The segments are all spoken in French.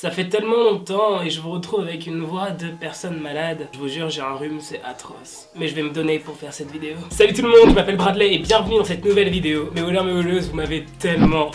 Ça fait tellement longtemps et je vous retrouve avec une voix de personne malade. Je vous jure, j'ai un rhume, c'est atroce. Mais je vais me donner pour faire cette vidéo. Salut tout le monde, je m'appelle Bradley et bienvenue dans cette nouvelle vidéo. Mes voleurs, mes voleuses, vous m'avez tellement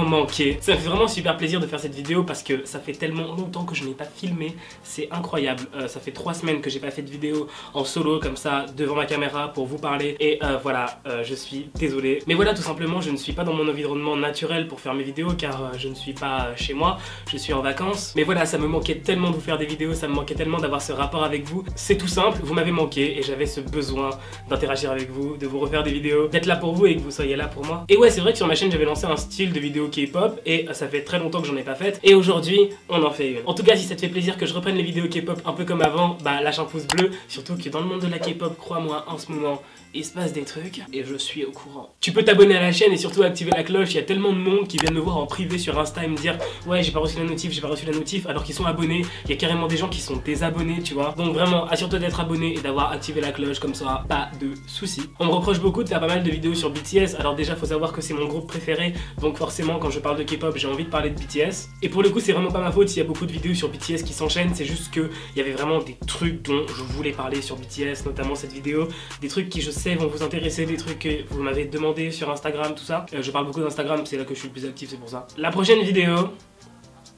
manqué. Ça me fait vraiment super plaisir de faire cette vidéo parce que ça fait tellement longtemps que je n'ai pas filmé. C'est incroyable. Ça fait 3 semaines que j'ai pas fait de vidéo en solo comme ça devant ma caméra pour vous parler. Et voilà, je suis désolé. Mais voilà, tout simplement, je ne suis pas dans mon environnement naturel pour faire mes vidéos car je ne suis pas chez moi. Je suis en vacances. Mais voilà, ça me manquait tellement de vous faire des vidéos, ça me manquait tellement d'avoir ce rapport avec vous. C'est tout simple, vous m'avez manqué et j'avais ce besoin d'interagir avec vous, de vous refaire des vidéos, d'être là pour vous et que vous soyez là pour moi. Et ouais, c'est vrai que sur ma chaîne, j'avais lancé un style de vidéo K-pop et ça fait très longtemps que j'en ai pas fait et aujourd'hui on en fait une. En tout cas, si ça te fait plaisir que je reprenne les vidéos K-pop un peu comme avant, bah lâche un pouce bleu, surtout que dans le monde de la K-pop, crois-moi, en ce moment il se passe des trucs et je suis au courant. Tu peux t'abonner à la chaîne et surtout activer la cloche. Il y a tellement de monde qui viennent me voir en privé sur Insta et me dire ouais, j'ai pas reçu la notif, j'ai pas reçu la notif, alors qu'ils sont abonnés. Il y a carrément des gens qui sont désabonnés, tu vois. Donc vraiment, assure-toi d'être abonné et d'avoir activé la cloche, comme ça pas de soucis. On me reproche beaucoup de faire pas mal de vidéos sur BTS. Alors déjà, faut savoir que c'est mon groupe préféré, donc forcément quand je parle de K-pop, j'ai envie de parler de BTS. Et pour le coup, c'est vraiment pas ma faute s'il y a beaucoup de vidéos sur BTS qui s'enchaînent. C'est juste que il y avait vraiment des trucs dont je voulais parler sur BTS, notamment cette vidéo, des trucs qui je sais vont vous intéresser, des trucs que vous m'avez demandé sur Instagram, tout ça. Je parle beaucoup d'Instagram, c'est là que je suis le plus actif, c'est pour ça. La prochaine vidéo,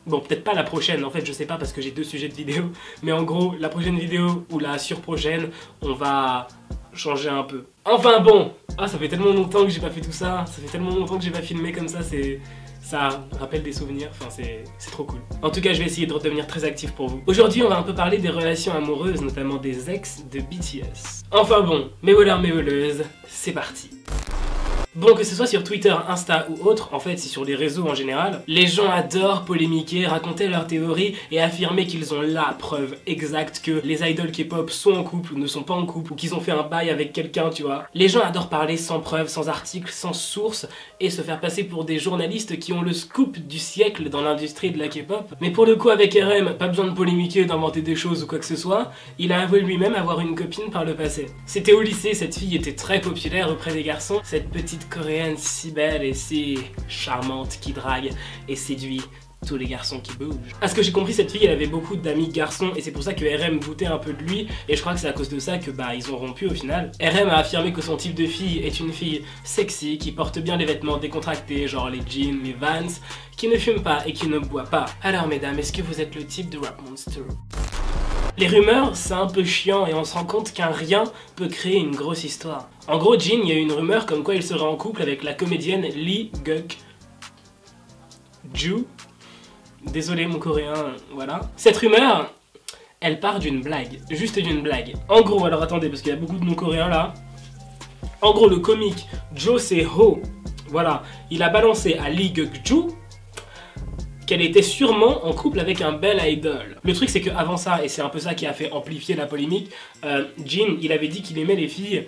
bon, peut-être pas la prochaine, en fait je sais pas parce que j'ai 2 sujets de vidéo, mais en gros, la prochaine vidéo ou la surprochaine, on va changer un peu. Enfin bon, ah ça fait tellement longtemps que j'ai pas fait tout ça, ça fait tellement longtemps que j'ai pas filmé comme ça, ça rappelle des souvenirs, enfin c'est trop cool. En tout cas, je vais essayer de redevenir très actif pour vous. Aujourd'hui, on va un peu parler des relations amoureuses, notamment des ex de BTS. Enfin bon, mes voleurs, mes voleuses, c'est parti. Bon, que ce soit sur Twitter, Insta ou autre, en fait c'est sur les réseaux en général, les gens adorent polémiquer, raconter leurs théories et affirmer qu'ils ont la preuve exacte que les idoles K-pop sont en couple ou ne sont pas en couple ou qu'ils ont fait un bail avec quelqu'un, tu vois. Les gens adorent parler sans preuve, sans article, sans source et se faire passer pour des journalistes qui ont le scoop du siècle dans l'industrie de la K-pop. Mais pour le coup avec RM, pas besoin de polémiquer, d'inventer des choses ou quoi que ce soit, il a avoué lui-même avoir une copine par le passé. C'était au lycée, cette fille était très populaire auprès des garçons, cette petite coréenne si belle et si charmante qui drague et séduit tous les garçons qui bougent. À ce que j'ai compris, cette fille elle avait beaucoup d'amis garçons et c'est pour ça que RM doutait un peu de lui et je crois que c'est à cause de ça que bah ils ont rompu au final. RM a affirmé que son type de fille est une fille sexy qui porte bien les vêtements décontractés genre les jeans, les Vans, qui ne fume pas et qui ne boit pas. Alors mesdames, est-ce que vous êtes le type de Rap Monster? Les rumeurs, c'est un peu chiant et on se rend compte qu'un rien peut créer une grosse histoire. En gros, Jin, il y a eu une rumeur comme quoi il serait en couple avec la comédienne Lee Guk-ju. Désolé mon coréen, voilà. Cette rumeur, elle part d'une blague, juste d'une blague. En gros, alors attendez, parce qu'il y a beaucoup de noms coréens là. En gros, le comique Jo Se-ho, voilà, il a balancé à Lee Guk-ju qu'elle était sûrement en couple avec un bel idol. Le truc c'est qu'avant ça, et c'est un peu ça qui a fait amplifier la polémique, Jin, il avait dit qu'il aimait les filles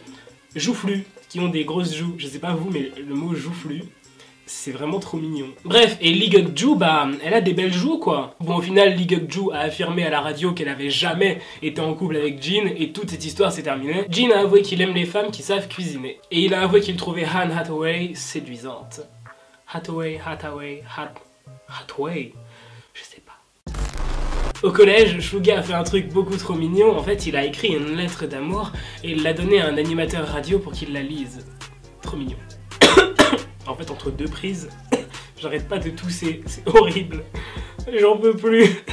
joufflues, qui ont des grosses joues. Je sais pas vous, mais le mot joufflu, c'est vraiment trop mignon. Bref, et Lee Guk-ju, bah, elle a des belles joues quoi. Bon, au final, Lee Guk-ju a affirmé à la radio qu'elle avait jamais été en couple avec Jin et toute cette histoire s'est terminée. Jin a avoué qu'il aime les femmes qui savent cuisiner. Et il a avoué qu'il trouvait Anne Hathaway séduisante. Hathaway, je sais pas. Au collège, Suga a fait un truc beaucoup trop mignon. En fait, il a écrit une lettre d'amour et il l'a donnée à un animateur radio pour qu'il la lise. Trop mignon. En fait, entre 2 prises, j'arrête pas de tousser. C'est horrible. J'en peux plus.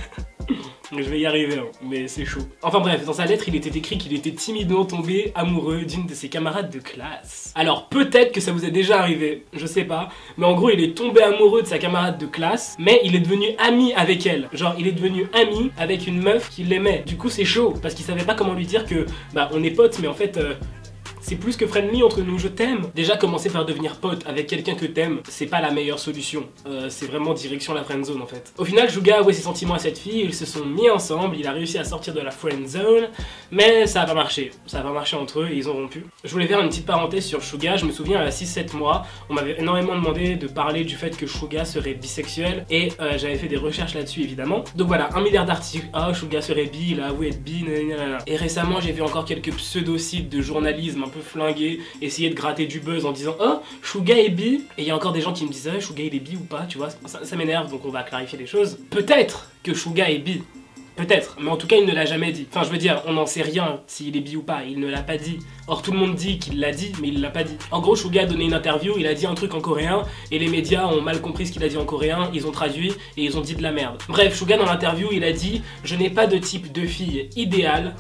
Je vais y arriver, hein, mais c'est chaud. Enfin bref, dans sa lettre, il était écrit qu'il était timidement tombé amoureux d'une de ses camarades de classe. Alors peut-être que ça vous est déjà arrivé, je sais pas, mais en gros il est tombé amoureux de sa camarade de classe, mais il est devenu ami avec elle. Genre il est devenu ami avec une meuf qui l'aimait. Du coup c'est chaud, parce qu'il savait pas comment lui dire que bah on est potes, mais en fait c'est plus que friendly entre nous, je t'aime. Déjà, commencer par devenir pote avec quelqu'un que t'aimes, c'est pas la meilleure solution. C'est vraiment direction la friendzone en fait. Au final, Suga a avoué ses sentiments à cette fille, ils se sont mis ensemble, il a réussi à sortir de la friendzone, mais ça a pas marché. Ça a pas marché entre eux et ils ont rompu. Je voulais faire une petite parenthèse sur Suga, je me souviens à 6-7 mois, on m'avait énormément demandé de parler du fait que Suga serait bisexuel et j'avais fait des recherches là-dessus évidemment. Donc voilà, 1 milliard d'articles, ah Suga serait bi, il a avoué être bi, nanana. Et récemment j'ai vu encore quelques pseudo-sites de journalisme un peu peu flinguer, essayer de gratter du buzz en disant oh, Suga est bi. Et il y a encore des gens qui me disent Suga il est bi ou pas, tu vois, ça m'énerve, donc on va clarifier les choses. Peut-être que Suga est bi. Peut-être, mais en tout cas il ne l'a jamais dit. Enfin je veux dire, on n'en sait rien s'il est bi ou pas, il ne l'a pas dit. Or tout le monde dit qu'il l'a dit, mais il l'a pas dit. En gros, Suga a donné une interview, il a dit un truc en coréen, et les médias ont mal compris ce qu'il a dit en coréen, ils ont traduit, et ils ont dit de la merde. Bref, Suga dans l'interview, il a dit « Je n'ai pas de type de fille idéal,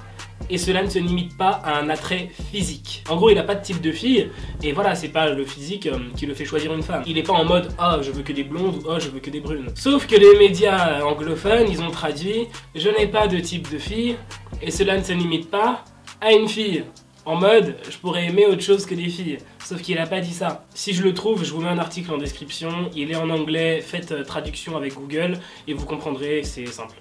et cela ne se limite pas à un attrait physique. » En gros, il a pas de type de fille, et voilà, c'est pas le physique qui le fait choisir une femme. Il est pas en mode « Ah, je veux que des blondes » ou « Ah, je veux que des brunes ». Sauf que les médias anglophones, ils ont traduit « Je n'ai pas de type de fille, et cela ne se limite pas à une fille ». En mode, je pourrais aimer autre chose que des filles. Sauf qu'il a pas dit ça. Si je le trouve, je vous mets un article en description. Il est en anglais, faites traduction avec Google et vous comprendrez, c'est simple.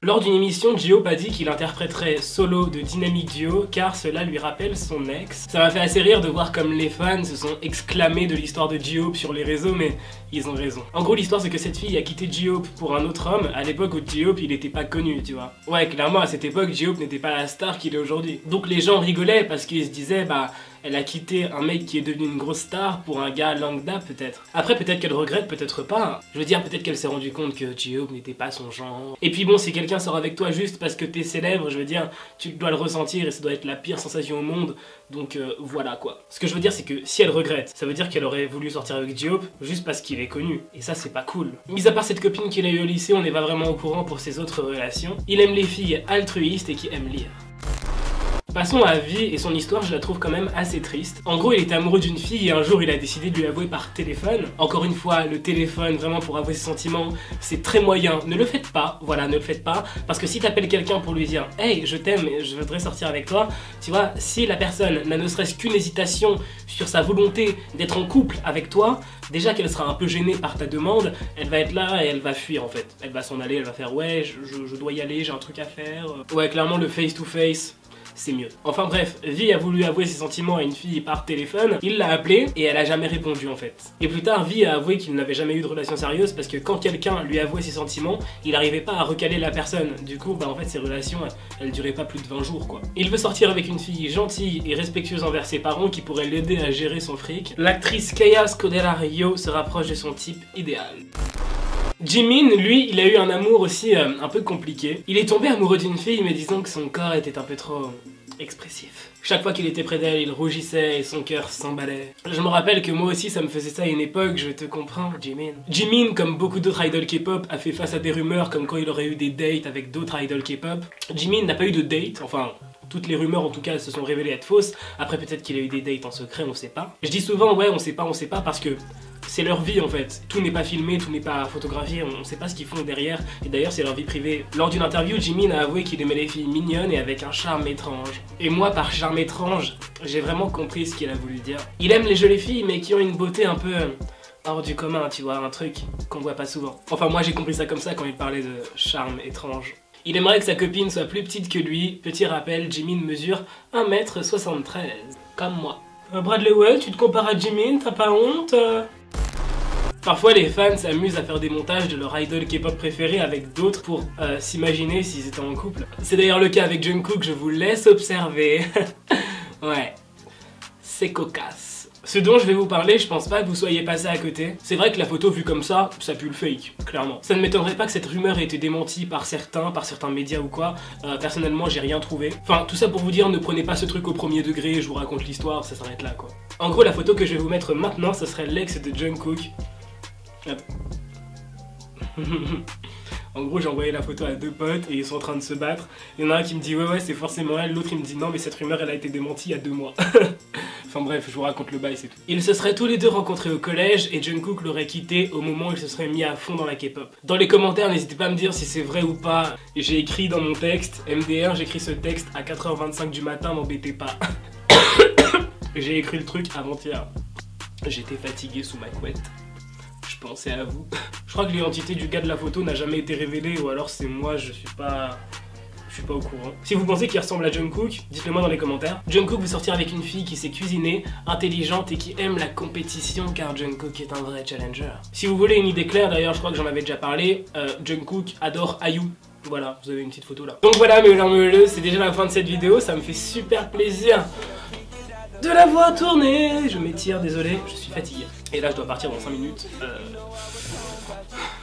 Lors d'une émission, J-Hope a dit qu'il interpréterait Solo de Dynamic Duo car cela lui rappelle son ex. Ça m'a fait assez rire de voir comme les fans se sont exclamés de l'histoire de J-Hope sur les réseaux, mais ils ont raison. En gros, l'histoire c'est que cette fille a quitté J-Hope pour un autre homme à l'époque où J-Hope il était pas connu, tu vois. Ouais, clairement à cette époque, J-Hope n'était pas la star qu'il est aujourd'hui. Donc les gens rigolaient parce qu'ils se disaient bah elle a quitté un mec qui est devenu une grosse star pour un gars lambda peut-être. Après peut-être qu'elle regrette, peut-être pas. Je veux dire peut-être qu'elle s'est rendue compte que J-Hope n'était pas son genre. Et puis bon, si quelqu'un sort avec toi juste parce que t'es célèbre, je veux dire, tu dois le ressentir et ça doit être la pire sensation au monde. Donc voilà quoi. Ce que je veux dire c'est que si elle regrette, ça veut dire qu'elle aurait voulu sortir avec J-Hope juste parce qu'il est connu. Et ça c'est pas cool. Mis à part cette copine qu'il a eu au lycée, on n'est pas vraiment au courant pour ses autres relations. Il aime les filles altruistes et qui aiment lire. Passons à Vi et son histoire, je la trouve quand même assez triste. En gros, il était amoureux d'une fille et un jour il a décidé de lui avouer par téléphone. Encore une fois, le téléphone, vraiment pour avouer ses sentiments, c'est très moyen. Ne le faites pas, voilà, ne le faites pas. Parce que si t'appelles quelqu'un pour lui dire « Hey, je t'aime, je voudrais sortir avec toi », tu vois, si la personne n'a ne serait-ce qu'une hésitation sur sa volonté d'être en couple avec toi, déjà qu'elle sera un peu gênée par ta demande, elle va être là et elle va fuir en fait. Elle va s'en aller, elle va faire « Ouais, je dois y aller, j'ai un truc à faire ». Ouais, clairement, le face-to-face, c'est mieux. Enfin bref, Vi a voulu avouer ses sentiments à une fille par téléphone, il l'a appelée et elle a jamais répondu en fait. Et plus tard, Vi a avoué qu'il n'avait jamais eu de relation sérieuse parce que quand quelqu'un lui avouait ses sentiments, il n'arrivait pas à recaler la personne. Du coup, bah en fait, ses relations, elles duraient pas plus de 20 jours quoi. Il veut sortir avec une fille gentille et respectueuse envers ses parents qui pourrait l'aider à gérer son fric. L'actrice Kaya Scodelario se rapproche de son type idéal. Jimin, lui, il a eu un amour aussi un peu compliqué. Il est tombé amoureux d'une fille, mais disons que son corps était un peu trop expressif. Chaque fois qu'il était près d'elle, il rougissait et son cœur s'emballait. Je me rappelle que moi aussi ça me faisait ça à une époque, je te comprends, Jimin. Jimin, comme beaucoup d'autres idols K-pop, a fait face à des rumeurs comme quoi il aurait eu des dates avec d'autres idols K-pop. Jimin n'a pas eu de date, enfin... Toutes les rumeurs en tout cas se sont révélées être fausses. Après peut-être qu'il a eu des dates en secret, on sait pas. Je dis souvent ouais on sait pas parce que c'est leur vie en fait. Tout n'est pas filmé, tout n'est pas photographié, on sait pas ce qu'ils font derrière. Et d'ailleurs c'est leur vie privée. Lors d'une interview, Jimin a avoué qu'il aimait les filles mignonnes et avec un charme étrange. Et moi par charme étrange, j'ai vraiment compris ce qu'il a voulu dire. Il aime les jolies filles mais qui ont une beauté un peu... hors du commun, tu vois, un truc qu'on voit pas souvent. Enfin moi j'ai compris ça comme ça quand il parlait de charme étrange. Il aimerait que sa copine soit plus petite que lui. Petit rappel, Jimin mesure 1m73. Comme moi. Bradley Well, tu te compares à Jimin, t'as pas honte? Parfois les fans s'amusent à faire des montages de leur idol K-pop préféré avec d'autres pour s'imaginer s'ils étaient en couple. C'est d'ailleurs le cas avec Jungkook, je vous laisse observer. Ouais, c'est cocasse. Ce dont je vais vous parler, je pense pas que vous soyez passé à côté. C'est vrai que la photo vue comme ça pue le fake, clairement. Ça ne m'étonnerait pas que cette rumeur ait été démentie par certains médias ou quoi. Personnellement, j'ai rien trouvé. Enfin, tout ça pour vous dire, ne prenez pas ce truc au premier degré, je vous raconte l'histoire, ça s'arrête là quoi. En gros, la photo que je vais vous mettre maintenant, ce serait l'ex de Jungkook. Hop. En gros, j'ai envoyé la photo à deux potes et ils sont en train de se battre. Il y en a un qui me dit ouais c'est forcément elle, l'autre il me dit non mais cette rumeur elle a été démentie il y a 2 mois. Enfin bref, je vous raconte le bail, c'est tout. Ils se seraient tous les deux rencontrés au collège et Jungkook l'aurait quitté au moment où il se serait mis à fond dans la K-pop. Dans les commentaires, n'hésitez pas à me dire si c'est vrai ou pas. J'ai écrit dans mon texte, MDR, j'écris ce texte à 4h25 du matin, m'embêtez pas. J'ai écrit le truc avant-hier. J'étais fatigué sous ma couette. Je pensais à vous. Je crois que l'identité du gars de la photo n'a jamais été révélée ou alors c'est moi, je suis pas au courant. Si vous pensez qu'il ressemble à Jungkook, dites-le moi dans les commentaires. Jungkook veut sortir avec une fille qui sait cuisiner, intelligente et qui aime la compétition car Jungkook est un vrai challenger. Si vous voulez une idée claire, d'ailleurs je crois que j'en avais déjà parlé, Jungkook adore IU. Voilà, vous avez une petite photo là. Donc voilà mes c'est déjà la fin de cette vidéo, ça me fait super plaisir de la voix tournée. Je m'étire, désolé, je suis fatigué. Et là je dois partir dans 5 minutes.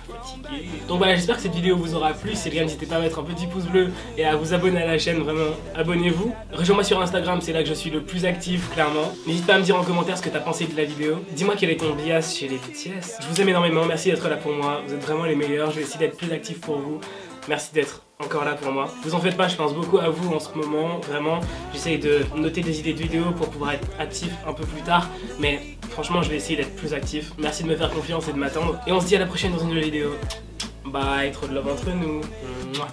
Fatigué. Donc voilà, j'espère que cette vidéo vous aura plu. Si c'est le cas, n'hésitez pas à mettre un petit pouce bleu et à vous abonner à la chaîne, vraiment, abonnez-vous. Rejoins-moi sur Instagram, c'est là que je suis le plus actif, clairement. N'hésite pas à me dire en commentaire ce que t'as pensé de la vidéo. Dis-moi quel est ton bias chez les BTS. Je vous aime énormément, merci d'être là pour moi. Vous êtes vraiment les meilleurs, je vais essayer d'être plus actif pour vous. Merci d'être encore là pour moi. Vous en faites pas, je pense beaucoup à vous en ce moment, vraiment. J'essaye de noter des idées de vidéos pour pouvoir être actif un peu plus tard, mais franchement je vais essayer d'être plus actif. Merci de me faire confiance et de m'attendre. Et on se dit à la prochaine dans une nouvelle vidéo. Bye, trop de love entre nous. Mouah.